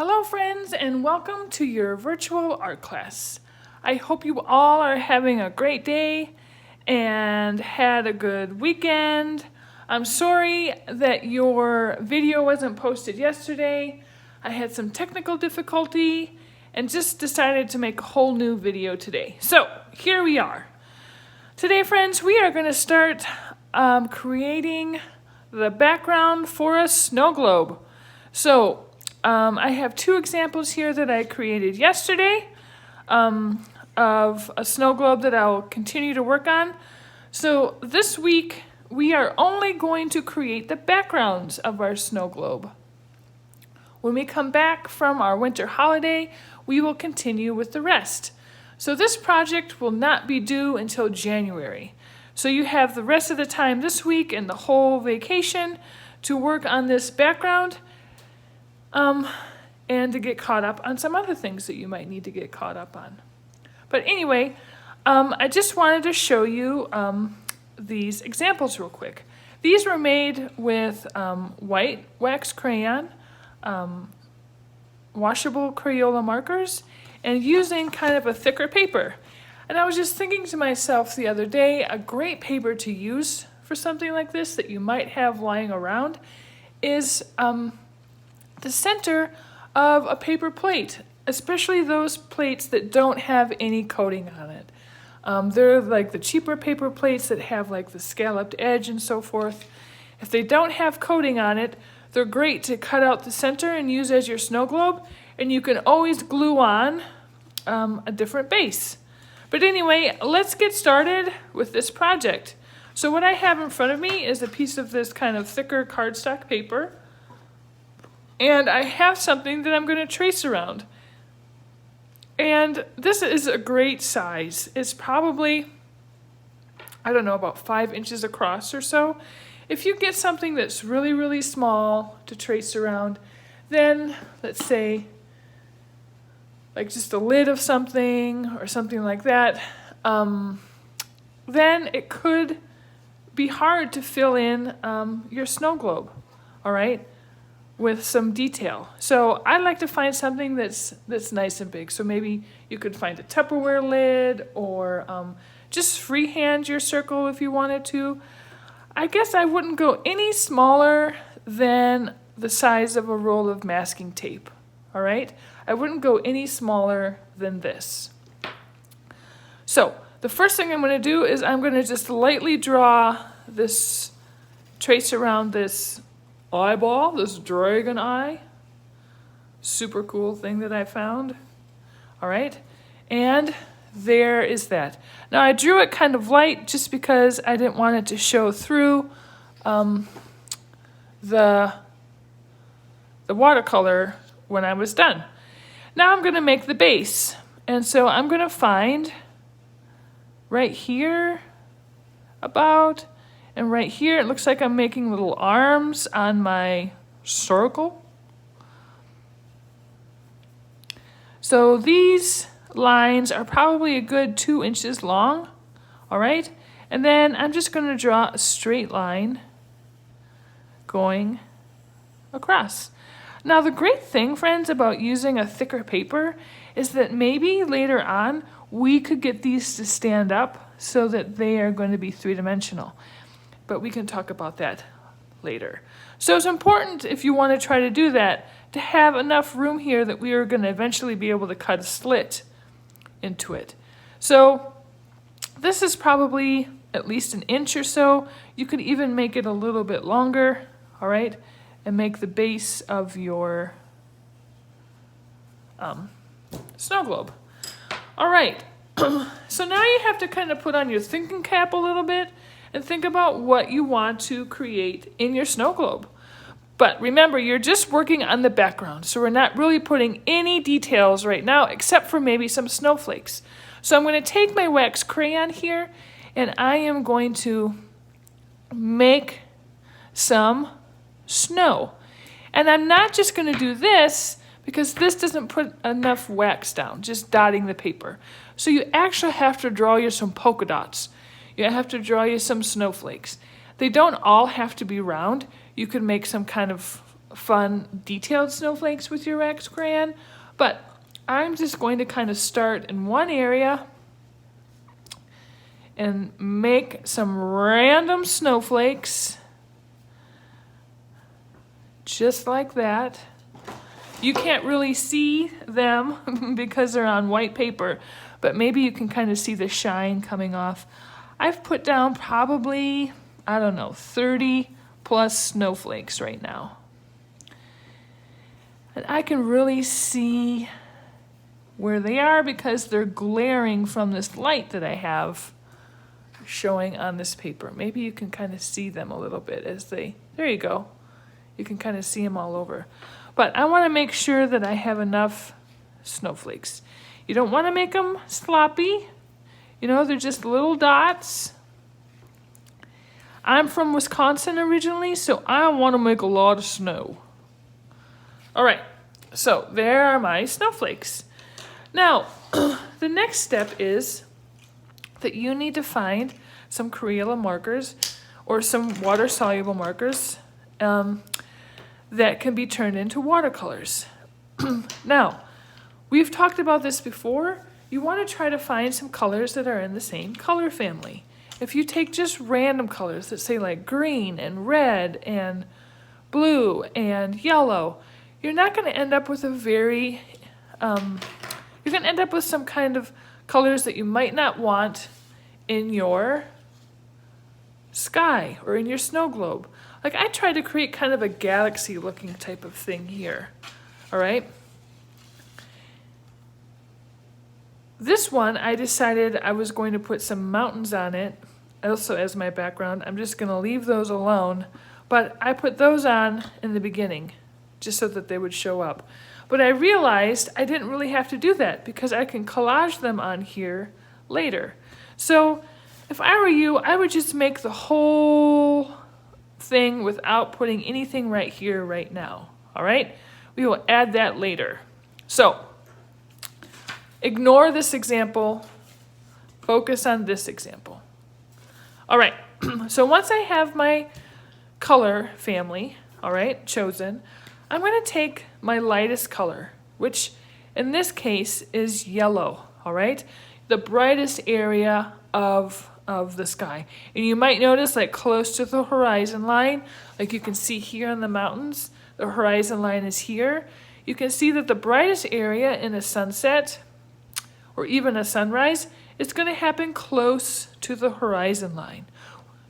Hello friends and welcome to your virtual art class. I hope you all are having a great day and had a good weekend. I'm sorry that your video wasn't posted yesterday. I had some technical difficulty and just decided to make a whole new video today. So here we are. Today friends, we are going to start creating the background for a snow globe. So I have two examples here that I created yesterday of a snow globe that I'll continue to work on. So this week we are only going to create the backgrounds of our snow globe. When we come back from our winter holiday, we will continue with the rest. So this project will not be due until January. So you have the rest of the time this week and the whole vacation to work on this background. And to get caught up on some other things that you might need to get caught up on. But anyway, I just wanted to show you these examples real quick. These were made with white wax crayon, washable Crayola markers, and using kind of a thicker paper. And I was just thinking to myself the other day, a great paper to use for something like this that you might have lying around is the center of a paper plate, especially those plates that don't have any coating on it. They're like the cheaper paper plates that have like the scalloped edge and so forth. If they don't have coating on it, they're great to cut out the center and use as your snow globe, and you can always glue on a different base. But anyway, let's get started with this project. So what I have in front of me is a piece of this kind of thicker cardstock paper. And I have something that I'm going to trace around. And this is a great size. It's probably, I don't know, about 5 inches across or so. If you get something that's really, really small to trace around, then let's say like just a lid of something or something like that, then it could be hard to fill in your snow globe, all right? With some detail. So I like to find something that's nice and big. So maybe you could find a Tupperware lid or just freehand your circle if you wanted to. I guess I wouldn't go any smaller than the size of a roll of masking tape. All right? I wouldn't go any smaller than this. So the first thing I'm going to do is I'm going to just lightly draw this, trace around this eyeball, this dragon eye. Super cool thing that I found. All right, and there is that. Now I drew it kind of light just because I didn't want it to show through the watercolor when I was done. Now I'm going to make the base, and so I'm going to find right here about. And right here, it looks like I'm making little arms on my circle. So these lines are probably a good 2 inches long, all right? And then I'm just going to draw a straight line going across. Now the great thing, friends, about using a thicker paper is that maybe later on we could get these to stand up so that they are going to be three-dimensional. But we can talk about that later. So it's important, if you want to try to do that, to have enough room here that we are going to eventually be able to cut a slit into it. So this is probably at least 1 inch or so. You could even make it a little bit longer, all right, and make the base of your snow globe. All right, so now you have to kind of put on your thinking cap a little bit and think about what you want to create in your snow globe. But remember, you're just working on the background, so we're not really putting any details right now except for maybe some snowflakes. So I'm going to take my wax crayon here and I am going to make some snow. And I'm not just going to do this because this doesn't put enough wax down, just dotting the paper. So you actually have to draw you some polka dots. You have to draw you some snowflakes. They don't all have to be round. You can make some kind of fun detailed snowflakes with your wax crayon, but I'm just going to kind of start in one area and make some random snowflakes, just like that. You can't really see them because they're on white paper, but maybe you can kind of see the shine coming off. I've put down probably, I don't know, 30 plus snowflakes right now. And I can really see where they are because they're glaring from this light that I have showing on this paper. Maybe you can kind of see them a little bit as they, there you go. You can kind of see them all over. But I want to make sure that I have enough snowflakes. You don't want to make them sloppy. You know, they're just little dots. I'm from Wisconsin originally, so I want to make a lot of snow. All right, so there are my snowflakes. Now, the next step is that you need to find some Crayola markers or some water-soluble markers that can be turned into watercolors. Now, we've talked about this before. You want to try to find some colors that are in the same color family. If you take just random colors that say like green and red and blue and yellow, you're not going to end up with a very, you're going to end up with some kind of colors that you might not want in your sky or in your snow globe. Like I tried to create kind of a galaxy looking type of thing here, all right? This one, I decided I was going to put some mountains on it, also as my background. I'm just going to leave those alone, but I put those on in the beginning, just so that they would show up. But I realized I didn't really have to do that because I can collage them on here later. So if I were you, I would just make the whole thing without putting anything right here, right now, all right? We will add that later. So ignore this example, focus on this example. All right, so once I have my color family, all right, chosen, I'm going to take my lightest color, which in this case is yellow, all right? The brightest area of the sky. And you might notice like close to the horizon line, like you can see here in the mountains, the horizon line is here. You can see that the brightest area in a sunset or even a sunrise is going to happen close to the horizon line.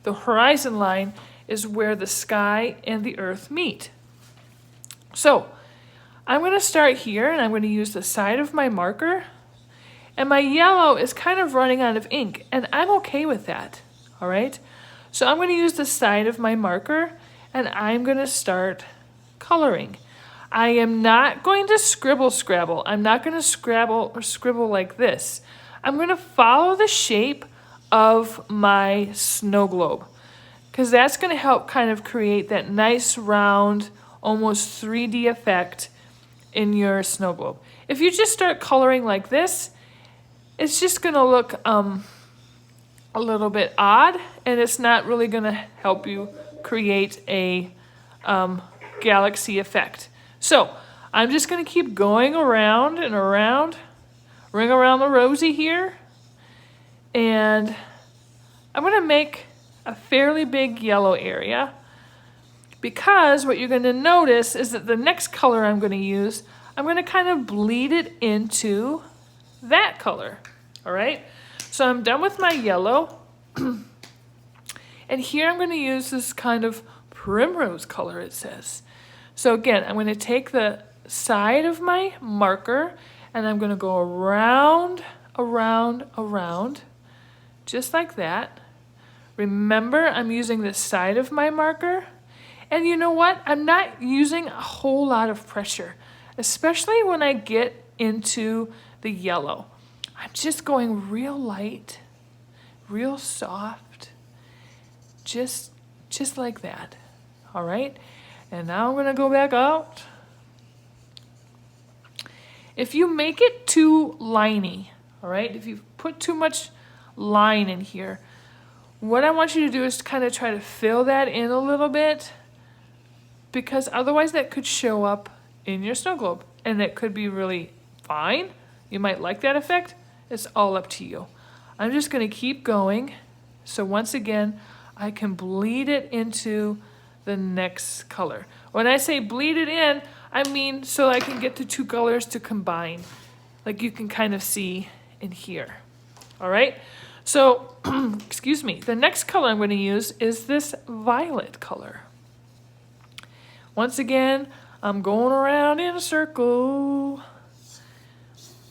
The horizon line is where the sky and the earth meet. So I'm going to start here and I'm going to use the side of my marker, and my yellow is kind of running out of ink, and I'm okay with that, all right? So I'm going to use the side of my marker and I'm going to start coloring. I am not going to scrabble. I'm not going to scrabble or scribble like this. I'm going to follow the shape of my snow globe because that's going to help kind of create that nice round, almost 3D effect in your snow globe. If you just start coloring like this, it's just going to look a little bit odd, and it's not really going to help you create a galaxy effect. So I'm just going to keep going around and around, ring around the rosy here, and I'm going to make a fairly big yellow area because what you're going to notice is that the next color I'm going to use, I'm going to kind of bleed it into that color, all right? So I'm done with my yellow, and here I'm going to use this kind of primrose color, it says. So again, I'm going to take the side of my marker, and I'm going to go around, around, around, just like that. Remember, I'm using the side of my marker, and you know what? I'm not using a whole lot of pressure, especially when I get into the yellow. I'm just going real light, real soft, just like that, all right? And now I'm gonna go back out. If you make it too liney, all right, if you put too much line in here, what I want you to do is kind of try to fill that in a little bit because otherwise that could show up in your snow globe and it could be really fine. You might like that effect. It's all up to you. I'm just going to keep going. So once again, I can bleed it into the next color. When I say bleed it in, I mean so I can get the two colors to combine, like you can kind of see in here. All right, so excuse me, the next color I'm going to use is this violet color. Once again, I'm going around in a circle.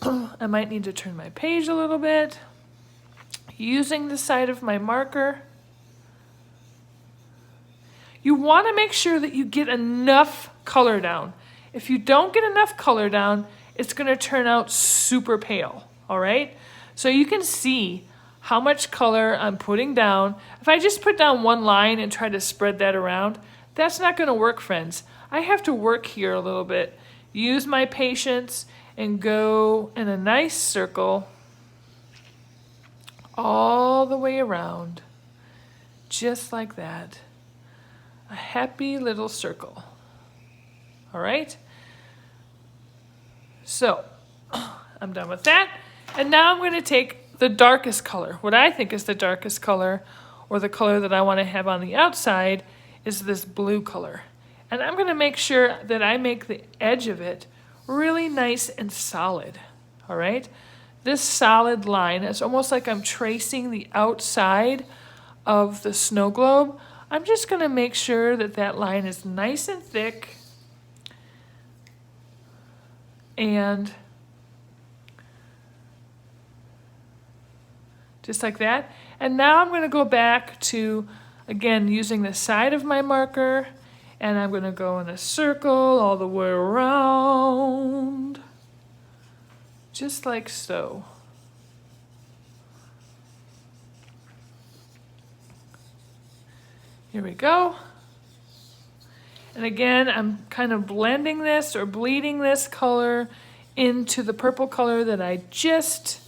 I might need to turn my page a little bit. Using the side of my marker. You want to make sure that you get enough color down. If you don't get enough color down, it's going to turn out super pale, all right? So you can see how much color I'm putting down. If I just put down one line and try to spread that around, that's not going to work, friends. I have to work here a little bit, use my patience, and go in a nice circle all the way around, just like that. A happy little circle. All right? So, I'm done with that. And now I'm going to take the darkest color. What I think is the darkest color, or the color that I want to have on the outside, is this blue color. And I'm going to make sure that I make the edge of it really nice and solid. All right? This solid line, it's almost like I'm tracing the outside of the snow globe. I'm just going to make sure that that line is nice and thick and just like that. And now I'm going to go back to, again, using the side of my marker, and I'm going to go in a circle all the way around, just like so. Here we go. And again, I'm kind of blending this or bleeding this color into the purple color that I just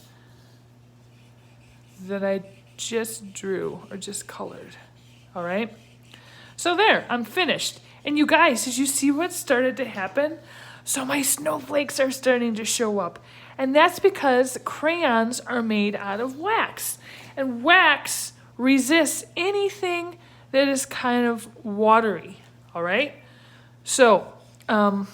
drew or just colored. All right. So there, I'm finished. And you guys, did you see what started to happen? So my snowflakes are starting to show up. And that's because crayons are made out of wax. And wax resists anything that is kind of watery, all right? So, the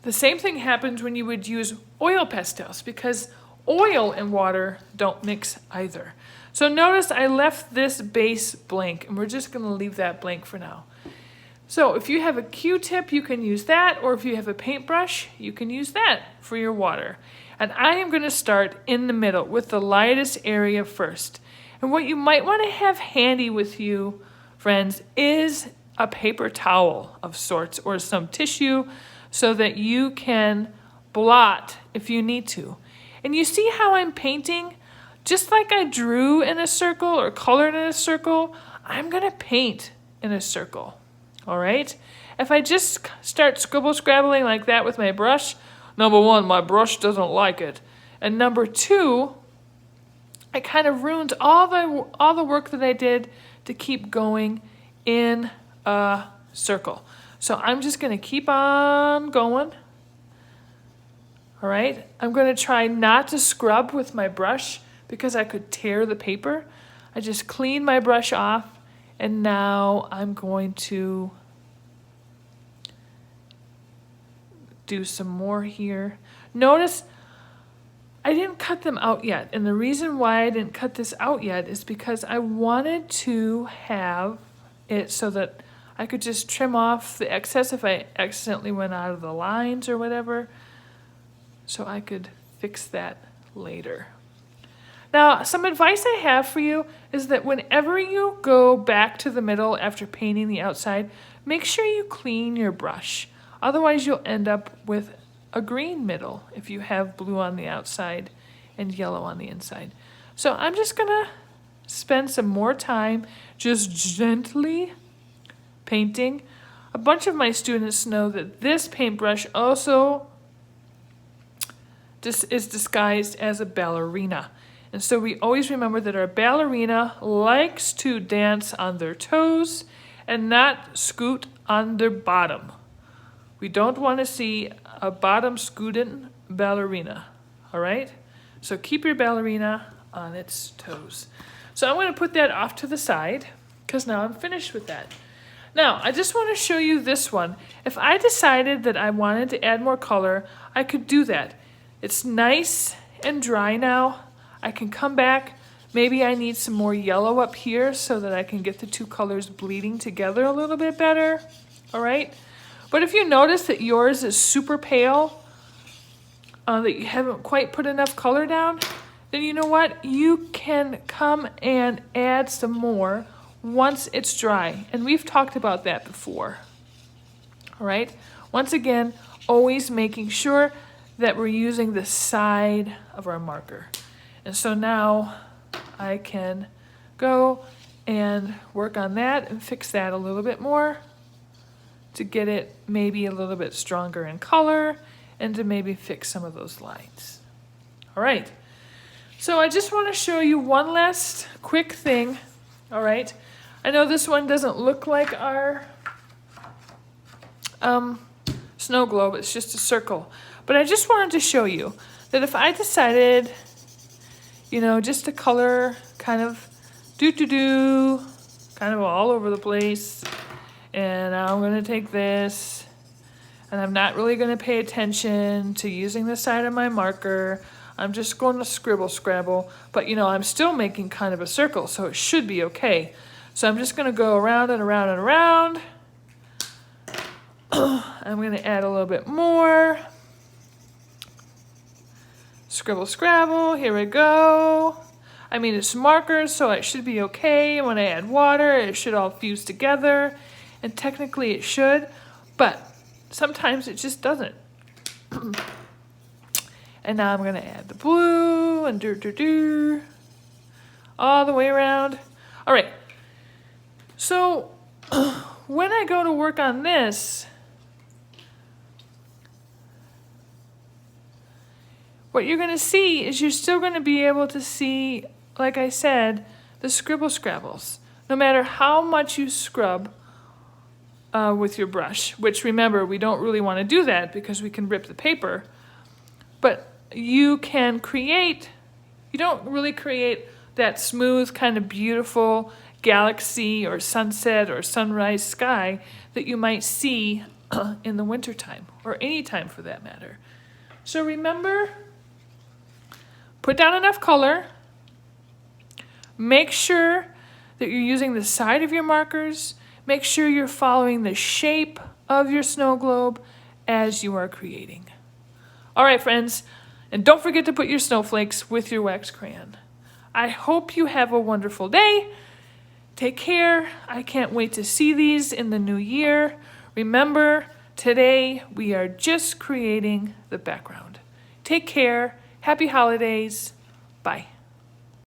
same thing happens when you would use oil pastels, because oil and water don't mix either. So notice I left this base blank, and we're just gonna leave that blank for now. So if you have a Q-tip, you can use that, or if you have a paintbrush, you can use that for your water. And I am gonna start in the middle with the lightest area first. And what you might want to have handy with you, friends, is a paper towel of sorts or some tissue so that you can blot if you need to. And you see how I'm painting? Just like I drew in a circle or colored in a circle, I'm going to paint in a circle. All right? If I just start scribbling like that with my brush, number one, my brush doesn't like it. And number two, it kind of ruins all the work that I did to keep going in a circle. So I'm just going to keep on going. All right. I'm going to try not to scrub with my brush because I could tear the paper. I just clean my brush off, and now I'm going to do some more here. Notice I didn't cut them out yet, and the reason why I didn't cut this out yet is because I wanted to have it so that I could just trim off the excess if I accidentally went out of the lines or whatever, so I could fix that later. Now, some advice I have for you is that whenever you go back to the middle after painting the outside, make sure you clean your brush. Otherwise, you'll end up with a green middle if you have blue on the outside and yellow on the inside. So I'm just gonna spend some more time just gently painting. A bunch of my students know that this paintbrush also is disguised as a ballerina. And so we always remember that our ballerina likes to dance on their toes, and not scoot on their bottom. We don't want to see a bottom scooting ballerina, all right? So keep your ballerina on its toes. So I'm going to put that off to the side because now I'm finished with that. Now, I just want to show you this one. If I decided that I wanted to add more color, I could do that. It's nice and dry now. I can come back. Maybe I need some more yellow up here so that I can get the two colors bleeding together a little bit better, all right? But if you notice that yours is super pale, that you haven't quite put enough color down, then you know what? You can come and add some more once it's dry. And we've talked about that before. All right? Once again, always making sure that we're using the side of our marker. And so now I can go and work on that and fix that a little bit more to get it maybe a little bit stronger in color and to maybe fix some of those lines. All right. So I just want to show you one last quick thing. All right. I know this one doesn't look like our snow globe. It's just a circle. But I just wanted to show you that if I decided, you know, just to color kind of kind of all over the place, and I'm going to take this, and I'm not really going to pay attention to using the side of my marker. I'm just going to scribble scrabble, but you know, I'm still making kind of a circle, so it should be okay. So I'm just going to go around and around and around. I'm going to add a little bit more. Scribble scrabble, here we go. I mean, it's markers, so it should be okay. When I add water, it should all fuse together, and technically it should, but sometimes it just doesn't. And now I'm going to add the blue and all the way around. All right. So when I go to work on this, what you're going to see is you're still going to be able to see, like I said, the scribble scrabbles. No matter how much you scrub with your brush, which remember, we don't really want to do that because we can rip the paper. But you can create, you don't really create that smooth kind of beautiful galaxy or sunset or sunrise sky that you might see in the wintertime or any time for that matter. So remember, put down enough color, make sure that you're using the side of your markers, make sure you're following the shape of your snow globe as you are creating. All right, friends, and don't forget to put your snowflakes with your wax crayon. I hope you have a wonderful day. Take care. I can't wait to see these in the new year. Remember, today we are just creating the background. Take care. Happy holidays. Bye.